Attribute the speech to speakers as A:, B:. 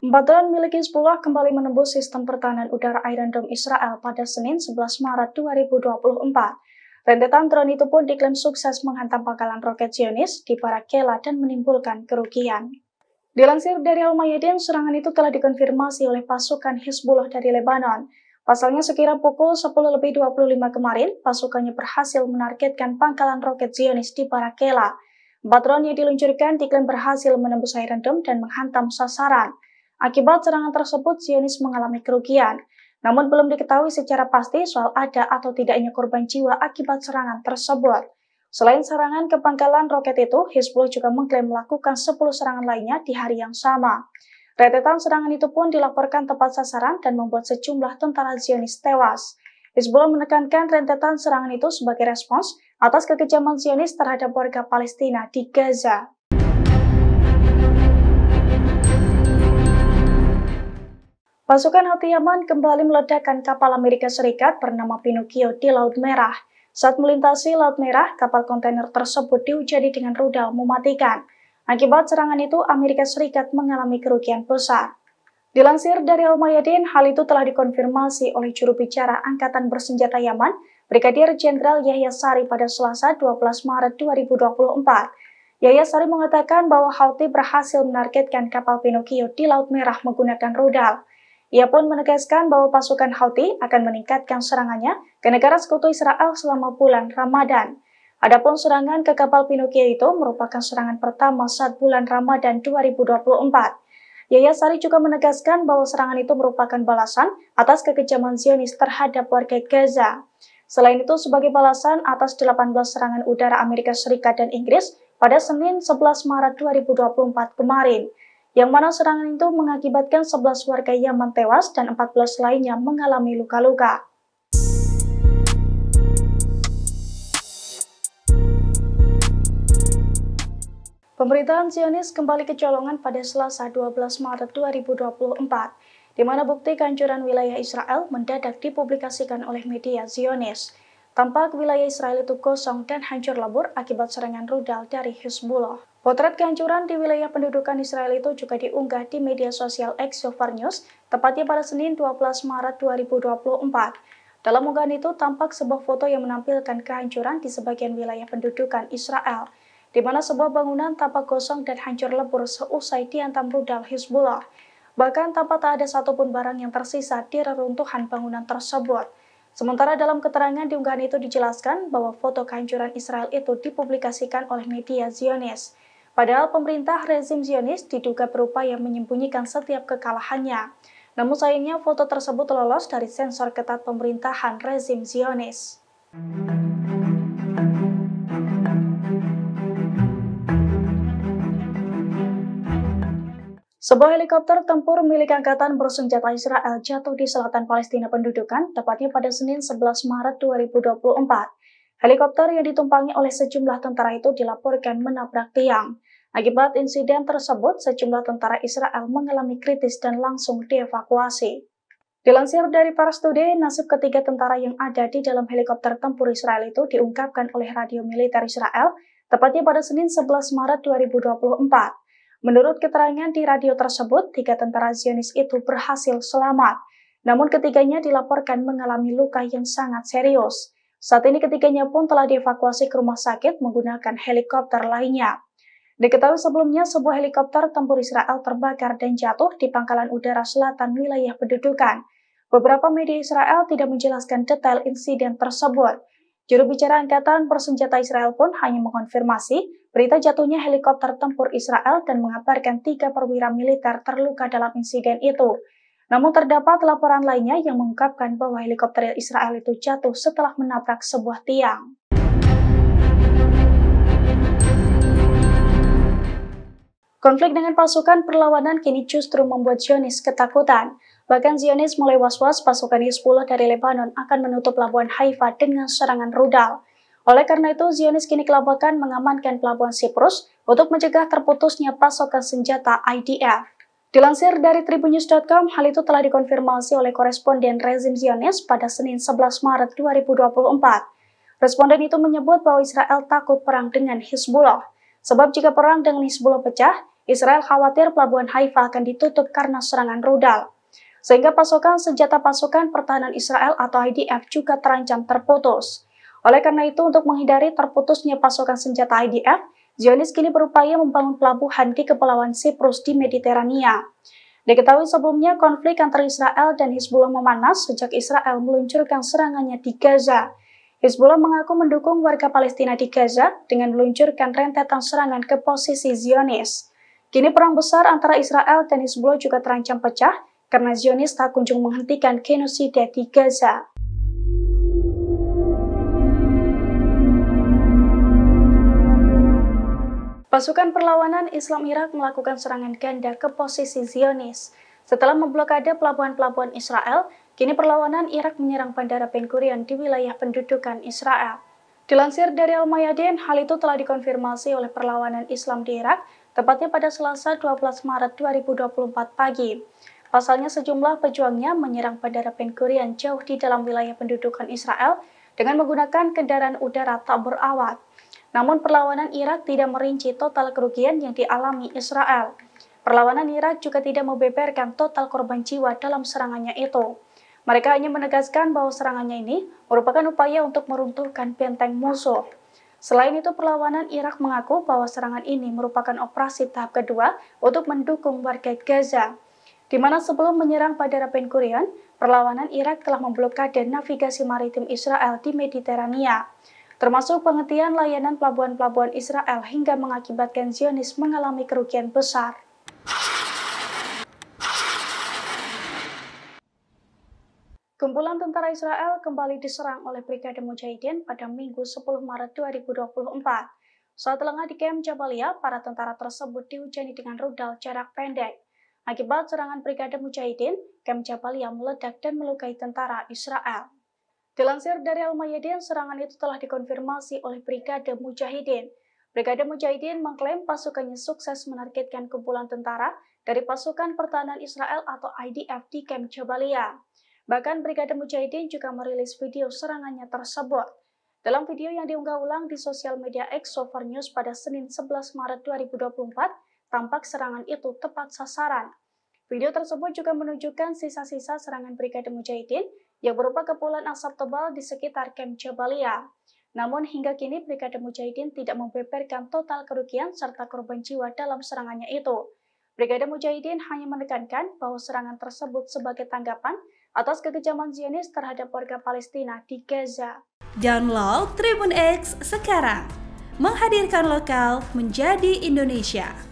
A: 4 drone milik Hizbullah kembali menembus sistem pertahanan udara Iron Dome Israel pada Senin 11 Maret 2024. Rentetan drone itu pun diklaim sukses menghantam pangkalan roket Zionis di Barakela dan menimbulkan kerugian. Dilansir dari Al-Mayadin, serangan itu telah dikonfirmasi oleh pasukan Hizbullah dari Lebanon. Pasalnya sekira pukul 10.25 kemarin, pasukannya berhasil menargetkan pangkalan roket Zionis di Barakela. 4 drone yang diluncurkan diklaim berhasil menembus Iron Dome dan menghantam sasaran. Akibat serangan tersebut, Zionis mengalami kerugian. Namun belum diketahui secara pasti soal ada atau tidaknya korban jiwa akibat serangan tersebut. Selain serangan ke pangkalan roket itu, Hizbullah juga mengklaim melakukan 10 serangan lainnya di hari yang sama. Rentetan serangan itu pun dilaporkan tepat sasaran dan membuat sejumlah tentara Zionis tewas. Hizbullah menekankan rentetan serangan itu sebagai respons atas kekejaman Zionis terhadap warga Palestina di Gaza. Pasukan Houthi Yaman kembali meledakkan kapal Amerika Serikat bernama Pinocchio di Laut Merah. Saat melintasi Laut Merah, kapal kontainer tersebut dihujani dengan rudal mematikan. Akibat serangan itu, Amerika Serikat mengalami kerugian besar. Dilansir dari Al-Mayadin, hal itu telah dikonfirmasi oleh juru bicara Angkatan Bersenjata Yaman, Brigadir Jenderal Yahya Sari pada Selasa 12 Maret 2024. Yahya Sari mengatakan bahwa Houthi berhasil menargetkan kapal Pinocchio di Laut Merah menggunakan rudal. Ia pun menegaskan bahwa pasukan Houthi akan meningkatkan serangannya ke negara sekutu Israel selama bulan Ramadan. Adapun serangan ke kapal Pinocchio itu merupakan serangan pertama saat bulan Ramadan 2024. Yahya Sari juga menegaskan bahwa serangan itu merupakan balasan atas kekejaman Zionis terhadap warga Gaza. Selain itu, sebagai balasan atas 18 serangan udara Amerika Serikat dan Inggris pada Senin 11 Maret 2024 kemarin, yang mana serangan itu mengakibatkan 11 warga Yaman tewas dan 14 lainnya mengalami luka-luka. Pemerintahan Zionis kembali kecolongan pada Selasa 12 Maret 2024, di mana bukti kehancuran wilayah Israel mendadak dipublikasikan oleh media Zionis. Tampak wilayah Israel itu kosong dan hancur lebur akibat serangan rudal dari Hizbullah. Potret kehancuran di wilayah pendudukan Israel itu juga diunggah di media sosial X News, tepatnya pada Senin 12 Maret 2024. Dalam unggahan itu tampak sebuah foto yang menampilkan kehancuran di sebagian wilayah pendudukan Israel, di mana sebuah bangunan tampak kosong dan hancur lebur seusai dihantam rudal Hizbullah. Bahkan tampak tak ada satupun barang yang tersisa di reruntuhan bangunan tersebut. Sementara dalam keterangan di unggahan itu dijelaskan bahwa foto kehancuran Israel itu dipublikasikan oleh media Zionis. Padahal pemerintah rezim Zionis diduga berupaya menyembunyikan setiap kekalahannya. Namun sayangnya foto tersebut lolos dari sensor ketat pemerintahan rezim Zionis. Sebuah helikopter tempur milik Angkatan Bersenjata Israel jatuh di selatan Palestina pendudukan, tepatnya pada Senin 11 Maret 2024. Helikopter yang ditumpangi oleh sejumlah tentara itu dilaporkan menabrak tiang. Akibat insiden tersebut, sejumlah tentara Israel mengalami kritis dan langsung dievakuasi. Dilansir dari Pars Today, nasib ketiga tentara yang ada di dalam helikopter tempur Israel itu diungkapkan oleh radio militer Israel, tepatnya pada Senin 11 Maret 2024. Menurut keterangan di radio tersebut, 3 tentara Zionis itu berhasil selamat. Namun ketiganya dilaporkan mengalami luka yang sangat serius. Saat ini ketiganya pun telah dievakuasi ke rumah sakit menggunakan helikopter lainnya. Diketahui sebelumnya sebuah helikopter tempur Israel terbakar dan jatuh di pangkalan udara selatan wilayah pendudukan. Beberapa media Israel tidak menjelaskan detail insiden tersebut. Juru bicara Angkatan Bersenjata Israel pun hanya mengonfirmasi berita jatuhnya helikopter tempur Israel dan mengabarkan 3 perwira militer terluka dalam insiden itu. Namun terdapat laporan lainnya yang mengungkapkan bahwa helikopter Israel itu jatuh setelah menabrak sebuah tiang. Konflik dengan pasukan perlawanan kini justru membuat Zionis ketakutan. Bahkan Zionis mulai was-was pasukan Hizbullah dari Lebanon akan menutup pelabuhan Haifa dengan serangan rudal. Oleh karena itu, Zionis kini kelabakan mengamankan pelabuhan Siprus untuk mencegah terputusnya pasokan senjata IDF. Dilansir dari tribunnews.com, hal itu telah dikonfirmasi oleh koresponden rezim Zionis pada Senin 11 Maret 2024. Responden itu menyebut bahwa Israel takut perang dengan Hizbullah. Sebab jika perang dengan Hizbullah pecah, Israel khawatir pelabuhan Haifa akan ditutup karena serangan rudal. Sehingga pasokan senjata pasukan pertahanan Israel atau IDF juga terancam terputus. Oleh karena itu, untuk menghindari terputusnya pasokan senjata IDF, Zionis kini berupaya membangun pelabuhan di Kepulauan Siprus di Mediterania. Diketahui sebelumnya konflik antara Israel dan Hizbullah memanas sejak Israel meluncurkan serangannya di Gaza. Hizbullah mengaku mendukung warga Palestina di Gaza dengan meluncurkan rentetan serangan ke posisi Zionis. Kini perang besar antara Israel dan Hizbullah juga terancam pecah karena Zionis tak kunjung menghentikan genosida di Gaza. Pasukan perlawanan Islam Irak melakukan serangan ganda ke posisi Zionis. Setelah memblokade pelabuhan-pelabuhan Israel, kini perlawanan Irak menyerang Bandara Ben Gurion di wilayah pendudukan Israel. Dilansir dari Al-Mayadin, hal itu telah dikonfirmasi oleh perlawanan Islam di Irak, tepatnya pada Selasa 12 Maret 2024 pagi. Pasalnya sejumlah pejuangnya menyerang Bandara Ben Gurion jauh di dalam wilayah pendudukan Israel dengan menggunakan kendaraan udara tak berawak. Namun perlawanan Irak tidak merinci total kerugian yang dialami Israel. Perlawanan Irak juga tidak membeberkan total korban jiwa dalam serangannya itu. Mereka hanya menegaskan bahwa serangannya ini merupakan upaya untuk meruntuhkan benteng musuh. Selain itu, perlawanan Irak mengaku bahwa serangan ini merupakan operasi tahap kedua untuk mendukung warga Gaza. Di mana sebelum menyerang Bandara Ben Gurion, perlawanan Irak telah memblokade navigasi maritim Israel di Mediterania, termasuk penghentian layanan pelabuhan-pelabuhan Israel hingga mengakibatkan Zionis mengalami kerugian besar. Kumpulan tentara Israel kembali diserang oleh Brigade Mujahidin pada Minggu 10 Maret 2024. Saat lengah di Kem Jabalia, para tentara tersebut dihujani dengan rudal jarak pendek. Akibat serangan Brigade Mujahidin, Kem Jabalia meledak dan melukai tentara Israel. Dilansir dari Al-Mayadin, serangan itu telah dikonfirmasi oleh Brigade Mujahidin. Brigade Mujahidin mengklaim pasukannya sukses menargetkan kumpulan tentara dari pasukan pertahanan Israel atau IDF di Kem Jabalia. Bahkan Brigade Mujahidin juga merilis video serangannya tersebut. Dalam video yang diunggah ulang di sosial media X Sover News pada Senin 11 Maret 2024, tampak serangan itu tepat sasaran. Video tersebut juga menunjukkan sisa-sisa serangan Brigade Mujahidin yang berupa kepulan asap tebal di sekitar Kem Jabalia. Namun hingga kini Brigade Mujahidin tidak membeberkan total kerugian serta korban jiwa dalam serangannya itu. Brigade Mujahidin hanya menekankan bahwa serangan tersebut sebagai tanggapan atas kekejaman Zionis terhadap warga Palestina di Gaza.
B: Download Tribun X sekarang, menghadirkan lokal menjadi Indonesia.